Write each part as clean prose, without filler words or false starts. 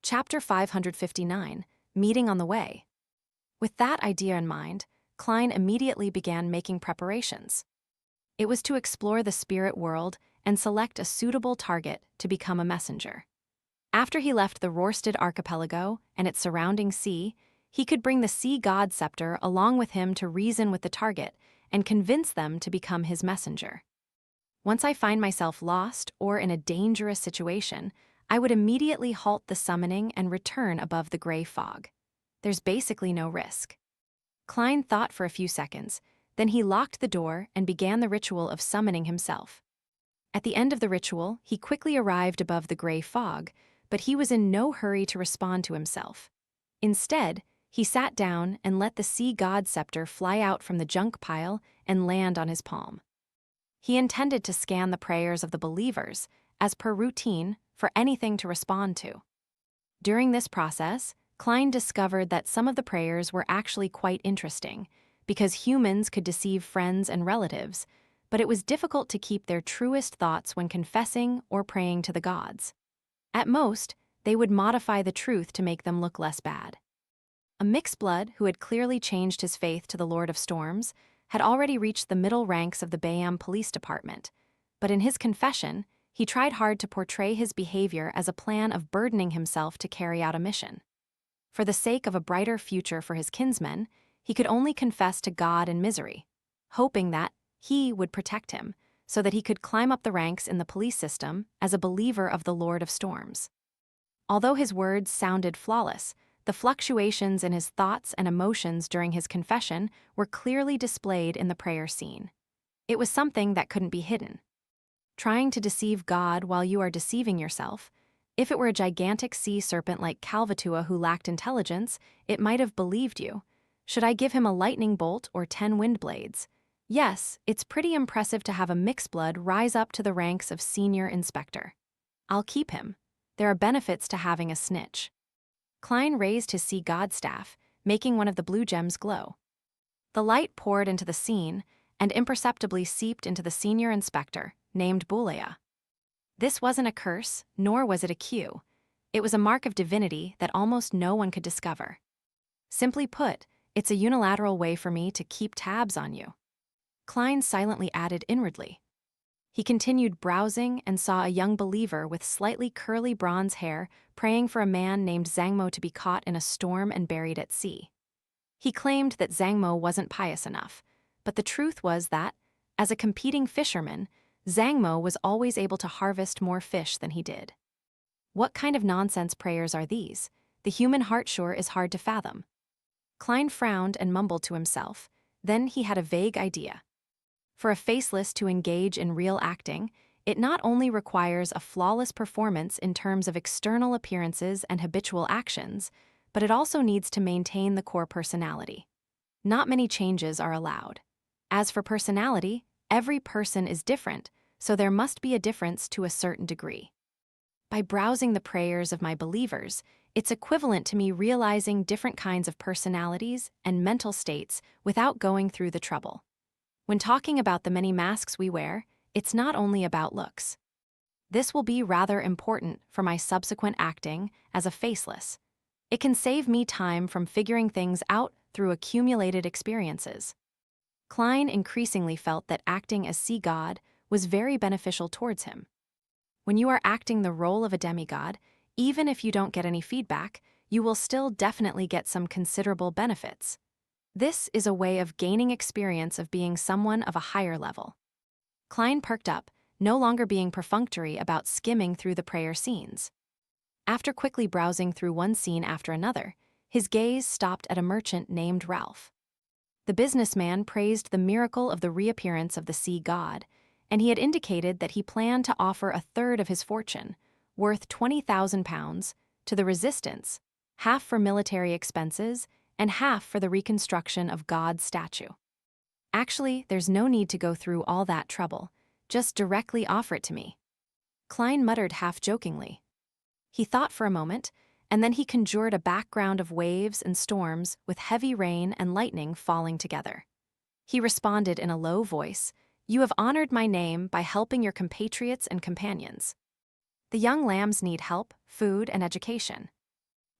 Chapter 559, Meeting on the Way. With that idea in mind, Klein immediately began making preparations. It was to explore the spirit world and select a suitable target to become a messenger. After he left the Rørsted archipelago and its surrounding sea, he could bring the sea god scepter along with him to reason with the target and convince them to become his messenger. Once I find myself lost or in a dangerous situation, I would immediately halt the summoning and return above the gray fog. There's basically no risk. Klein thought for a few seconds, then he locked the door and began the ritual of summoning himself. At the end of the ritual, he quickly arrived above the gray fog, but he was in no hurry to respond to himself. Instead, he sat down and let the sea god scepter fly out from the junk pile and land on his palm. He intended to scan the prayers of the believers, as per routine, for anything to respond to. During this process, Klein discovered that some of the prayers were actually quite interesting, because humans could deceive friends and relatives, but it was difficult to keep their truest thoughts when confessing or praying to the gods. At most, they would modify the truth to make them look less bad. A mixed-blood who had clearly changed his faith to the Lord of Storms had already reached the middle ranks of the Bayam Police Department, but in his confession, he tried hard to portray his behavior as a plan of burdening himself to carry out a mission. For the sake of a brighter future for his kinsmen, he could only confess to God in misery, hoping that he would protect him so that he could climb up the ranks in the police system as a believer of the Lord of Storms. Although his words sounded flawless, the fluctuations in his thoughts and emotions during his confession were clearly displayed in the prayer scene. It was something that couldn't be hidden. Trying to deceive God while you are deceiving yourself. If it were a gigantic sea serpent like Kalvatua who lacked intelligence, it might have believed you. Should I give him a lightning bolt or 10 wind blades? Yes, it's pretty impressive to have a mixed-blood rise up to the ranks of senior inspector. I'll keep him. There are benefits to having a snitch. Klein raised his sea god staff, making one of the blue gems glow. The light poured into the scene and imperceptibly seeped into the senior inspector, named Bulea. This wasn't a curse, nor was it a cue. It was a mark of divinity that almost no one could discover. Simply put, it's a unilateral way for me to keep tabs on you. Klein silently added inwardly. He continued browsing and saw a young believer with slightly curly bronze hair praying for a man named Zangmo to be caught in a storm and buried at sea. He claimed that Zangmo wasn't pious enough, but the truth was that, as a competing fisherman, Zangmo was always able to harvest more fish than he did. What kind of nonsense prayers are these? The human heart sure is hard to fathom. Klein frowned and mumbled to himself. Then he had a vague idea. For a faceless to engage in real acting, it not only requires a flawless performance in terms of external appearances and habitual actions, but it also needs to maintain the core personality. Not many changes are allowed. As for personality, every person is different, so there must be a difference to a certain degree. By browsing the prayers of my believers, it's equivalent to me realizing different kinds of personalities and mental states without going through the trouble. When talking about the many masks we wear, it's not only about looks. This will be rather important for my subsequent acting as a faceless. It can save me time from figuring things out through accumulated experiences. Klein increasingly felt that acting as sea god was very beneficial towards him. When you are acting the role of a demigod, even if you don't get any feedback, you will still definitely get some considerable benefits. This is a way of gaining experience of being someone of a higher level. Klein perked up, no longer being perfunctory about skimming through the prayer scenes. After quickly browsing through one scene after another, his gaze stopped at a merchant named Ralph. The businessman praised the miracle of the reappearance of the sea god, and he had indicated that he planned to offer a third of his fortune, worth £20,000, to the resistance, half for military expenses and half for the reconstruction of God's statue. Actually, there's no need to go through all that trouble. Just directly offer it to me. Klein muttered half-jokingly. He thought for a moment, and then he conjured a background of waves and storms with heavy rain and lightning falling together. He responded in a low voice, "You have honored my name by helping your compatriots and companions. The young lambs need help, food, and education.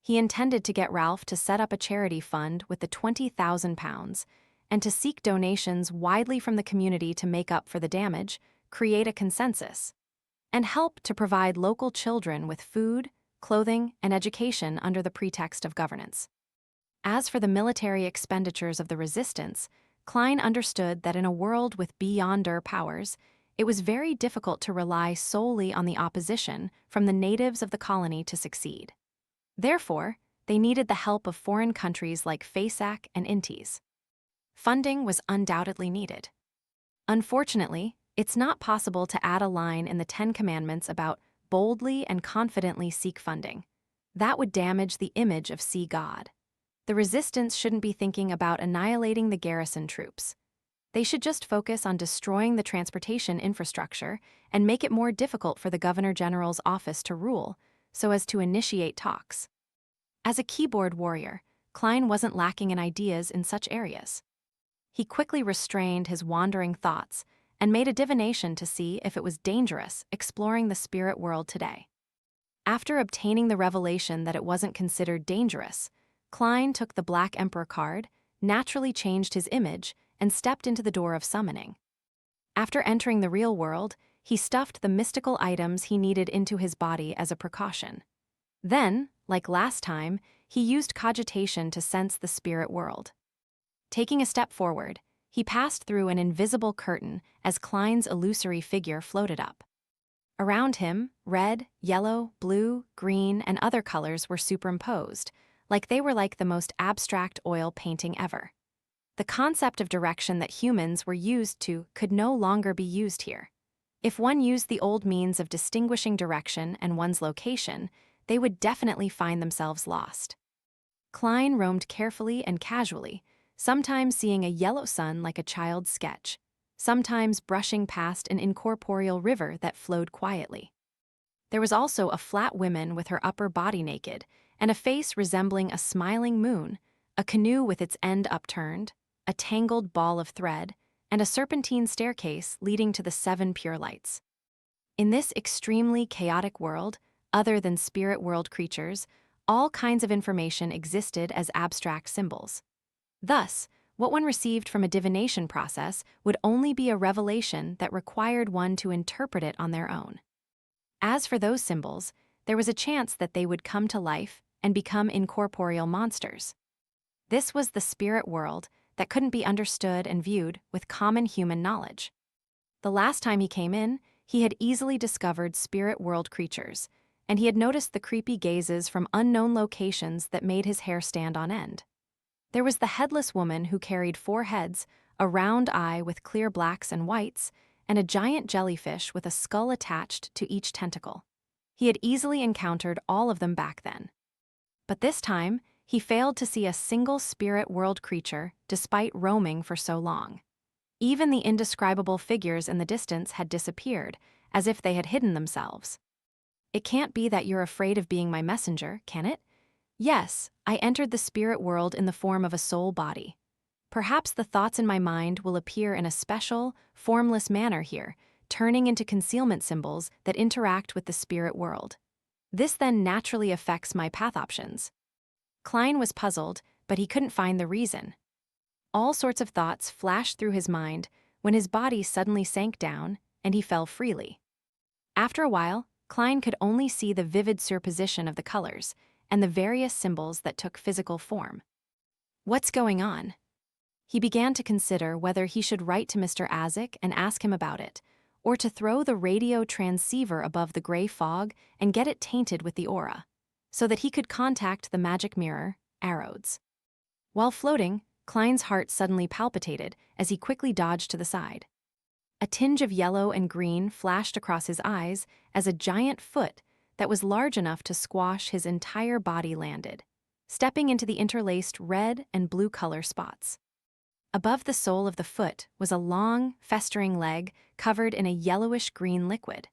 He intended to get Ralph to set up a charity fund with the £20,000 and to seek donations widely from the community to make up for the damage, create a consensus, and help to provide local children with food, clothing, and education under the pretext of governance. As for the military expenditures of the resistance, Klein understood that in a world with beyonder powers, it was very difficult to rely solely on the opposition from the natives of the colony to succeed. Therefore, they needed the help of foreign countries like FASAC and INTES. Funding was undoubtedly needed. Unfortunately, it's not possible to add a line in the Ten Commandments about boldly and confidently seek funding. That would damage the image of Sea God. The resistance shouldn't be thinking about annihilating the garrison troops. They should just focus on destroying the transportation infrastructure and make it more difficult for the Governor General's office to rule, so as to initiate talks. As a keyboard warrior, Klein wasn't lacking in ideas in such areas. He quickly restrained his wandering thoughts and made a divination to see if it was dangerous exploring the spirit world today. After obtaining the revelation that it wasn't considered dangerous, Klein took the Black Emperor card, naturally changed his image, and stepped into the door of summoning. After entering the real world, he stuffed the mystical items he needed into his body as a precaution. Then, like last time, he used cogitation to sense the spirit world. Taking a step forward, he passed through an invisible curtain as Klein's illusory figure floated up. Around him, red, yellow, blue, green, and other colors were superimposed, like they were like the most abstract oil painting ever. The concept of direction that humans were used to could no longer be used here. If one used the old means of distinguishing direction and one's location, they would definitely find themselves lost. Klein roamed carefully and casually, sometimes seeing a yellow sun like a child's sketch, sometimes brushing past an incorporeal river that flowed quietly. There was also a flat woman with her upper body naked, and a face resembling a smiling moon, a canoe with its end upturned, a tangled ball of thread, and a serpentine staircase leading to the 7 pure lights. In this extremely chaotic world, other than spirit world creatures, all kinds of information existed as abstract symbols. Thus, what one received from a divination process would only be a revelation that required one to interpret it on their own. As for those symbols, there was a chance that they would come to life and become incorporeal monsters. This was the spirit world that couldn't be understood and viewed with common human knowledge. The last time he came in, he had easily discovered spirit world creatures, and he had noticed the creepy gazes from unknown locations that made his hair stand on end. There was the headless woman who carried 4 heads, a round eye with clear blacks and whites, and a giant jellyfish with a skull attached to each tentacle. He had easily encountered all of them back then. But this time, he failed to see a single spirit world creature despite roaming for so long. Even the indescribable figures in the distance had disappeared, as if they had hidden themselves. It can't be that you're afraid of being my messenger, can it? Yes, I entered the spirit world in the form of a soul body. Perhaps the thoughts in my mind will appear in a special, formless manner here, turning into concealment symbols that interact with the spirit world. This then naturally affects my path options. Klein was puzzled, but he couldn't find the reason. All sorts of thoughts flashed through his mind when his body suddenly sank down and he fell freely. After a while, Klein could only see the vivid superposition of the colors and the various symbols that took physical form. What's going on? He began to consider whether he should write to Mr. Azik and ask him about it, or to throw the radio transceiver above the gray fog and get it tainted with the aura, so that he could contact the magic mirror, Arodes. While floating, Klein's heart suddenly palpitated as he quickly dodged to the side. A tinge of yellow and green flashed across his eyes as a giant foot that was large enough to squash his entire body landed, stepping into the interlaced red and blue color spots. Above the sole of the foot was a long, festering leg covered in a yellowish-green liquid.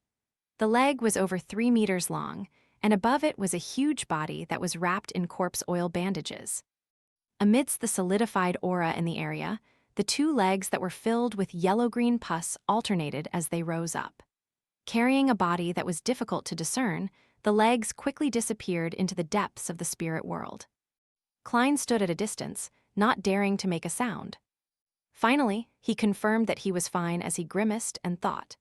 The leg was over 3 meters long, and above it was a huge body that was wrapped in corpse oil bandages. Amidst the solidified aura in the area, the 2 legs that were filled with yellow-green pus alternated as they rose up. Carrying a body that was difficult to discern, the legs quickly disappeared into the depths of the spirit world. Klein stood at a distance, not daring to make a sound. Finally, he confirmed that he was fine as he grimaced and thought.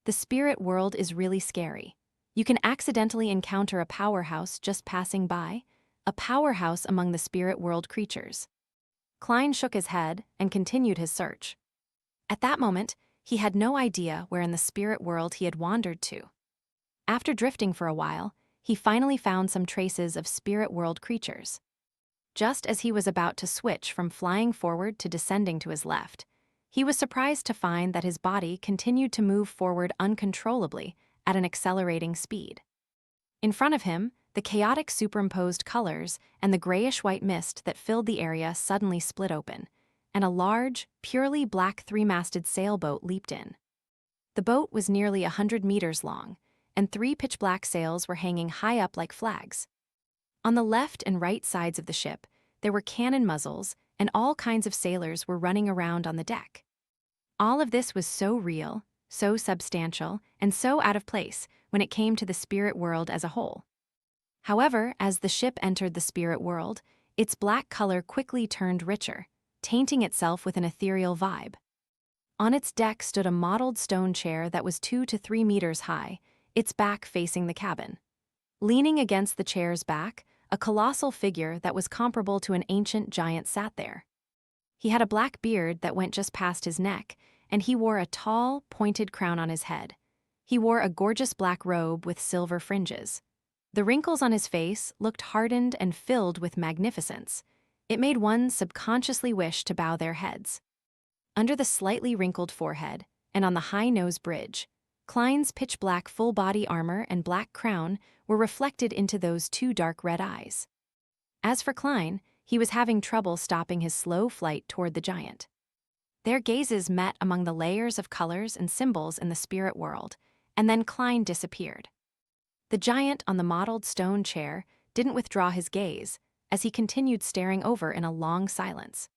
The spirit world is really scary. You can accidentally encounter a powerhouse just passing by, a powerhouse among the spirit world creatures. Klein shook his head and continued his search. At that moment, he had no idea where in the spirit world he had wandered to. After drifting for a while, he finally found some traces of spirit world creatures. Just as he was about to switch from flying forward to descending to his left, he was surprised to find that his body continued to move forward uncontrollably at an accelerating speed. In front of him, the chaotic superimposed colors and the grayish-white mist that filled the area suddenly split open, and a large, purely black three-masted sailboat leaped in. The boat was nearly 100 meters long, and 3 pitch-black sails were hanging high up like flags. On the left and right sides of the ship, there were cannon muzzles, and all kinds of sailors were running around on the deck. All of this was so real, so substantial, and so out of place when it came to the spirit world as a whole. However, as the ship entered the spirit world, its black color quickly turned richer, tainting itself with an ethereal vibe. On its deck stood a mottled stone chair that was 2 to 3 meters high, its back facing the cabin. Leaning against the chair's back, a colossal figure that was comparable to an ancient giant sat there. He had a black beard that went just past his neck, and he wore a tall, pointed crown on his head. He wore a gorgeous black robe with silver fringes. The wrinkles on his face looked hardened and filled with magnificence. It made one subconsciously wish to bow their heads. Under the slightly wrinkled forehead, and on the high nose bridge, Klein's pitch-black full-body armor and black crown were reflected into those 2 dark red eyes. As for Klein, he was having trouble stopping his slow flight toward the giant. Their gazes met among the layers of colors and symbols in the spirit world, and then Klein disappeared. The giant on the mottled stone chair didn't withdraw his gaze, as he continued staring over in a long silence.